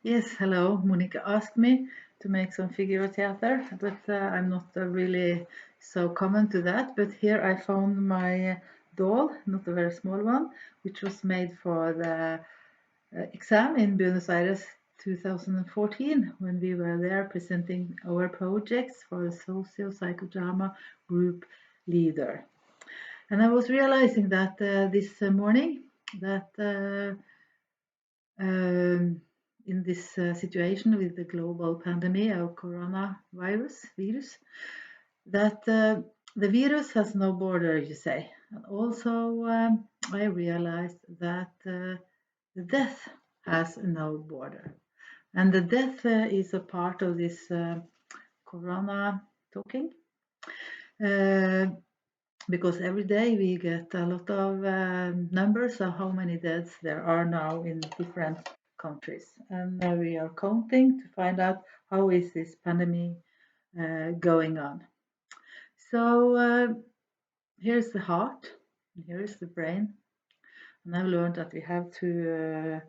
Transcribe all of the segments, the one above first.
Yes, hello. Monica asked me to make some figure theater, but I'm not really so common to that. But here I found my doll, not a very small one, which was made for the exam in Buenos Aires 2014 when we were there presenting our projects for the Sociopsychodrama group leader. And I was realizing that this morning that um, in this situation with the global pandemic of coronavirus, that the virus has no border, you say. And also, I realized that the death has no border. And the death is a part of this corona talking. Uh, because every day we get a lot of numbers of how many deaths there are now in different countries, and we are counting to find out how is this pandemic going on. So here's the heart, and here is the brain, and I've learned that we have to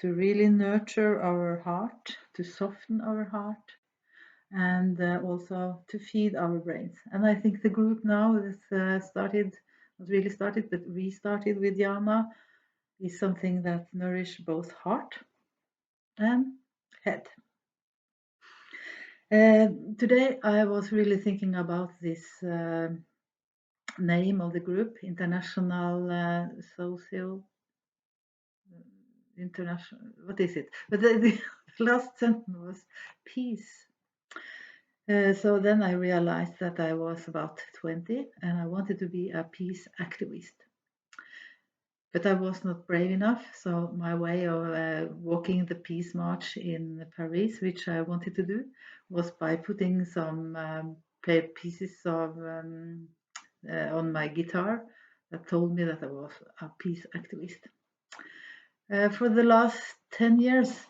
really nurture our heart, to soften our heart, and also to feed our brains. And I think the group now is started, not really started, but restarted with Jana, is something that nourish both heart and head. Today I was really thinking about this name of the group, International Social, International, what is it? But the last sentence was peace. So then I realized that I was about 20 and I wanted to be a peace activist. But I was not brave enough, so my way of walking the peace march in Paris, which I wanted to do, was by putting some pieces of on my guitar that told me that I was a peace activist. For the last 10 years,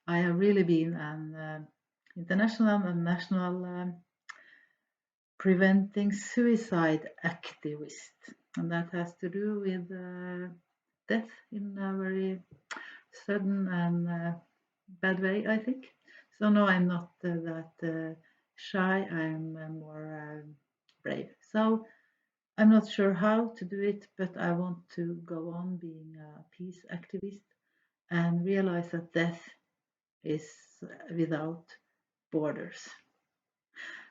I have really been an international and national preventing suicide activist, and that has to do with death in a very sudden and bad way, I think. So no, I'm not that shy. I'm more brave. So I'm not sure how to do it, but I want to go on being a peace activist and realize that death is without borders.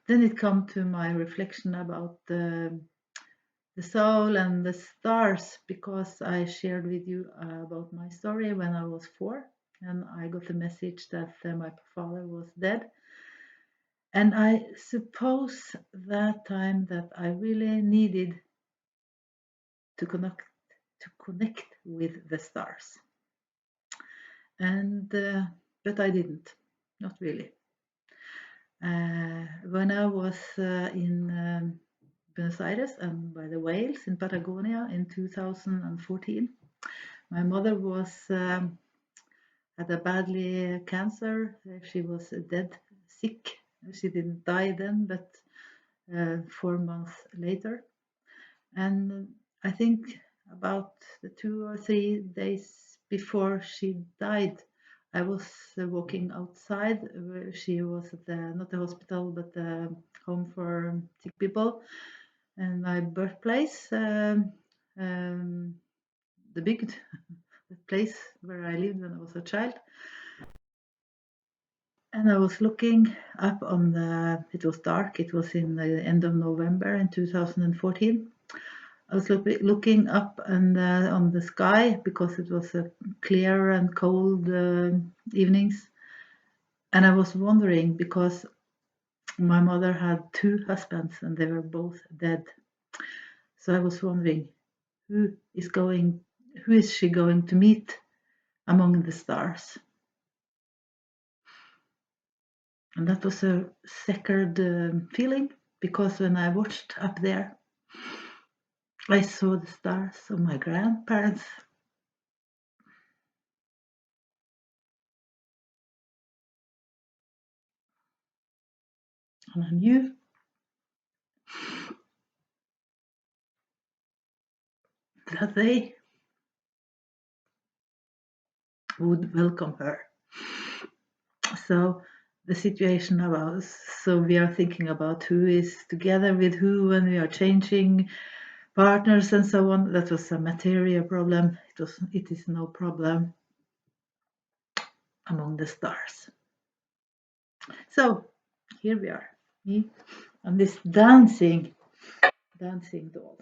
Then it come to my reflection about the soul and the stars, because I shared with you about my story when I was 4 and I got the message that my father was dead. And I suppose that time that I really needed to connect with the stars. And but I didn't, not really. When I was in Buenos Aires and by the whales in Patagonia in 2014, my mother was had a badly cancer. She was dead sick. She didn't die then, but 4 months later. And I think about the 2 or 3 days before she died, I was walking outside where she was at the, not the hospital, but the home for sick people, and my birthplace, the big the place where I lived when I was a child. And I was looking up on the, it was dark, it was in the end of November in 2014. I was looking up and on the sky because it was a clear and cold evenings. And I was wondering because my mother had 2 husbands and they were both dead. So I was wondering who is she going to meet among the stars? And that was a sacred feeling, because when I watched up there, I saw the stars of my grandparents. And I knew that they would welcome her. So the situation about, so we are thinking about who is together with who when we are changing partners and so on. That was a material problem. It is no problem among the stars. So here we are, me and this dancing doll.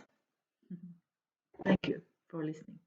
Thank you for listening.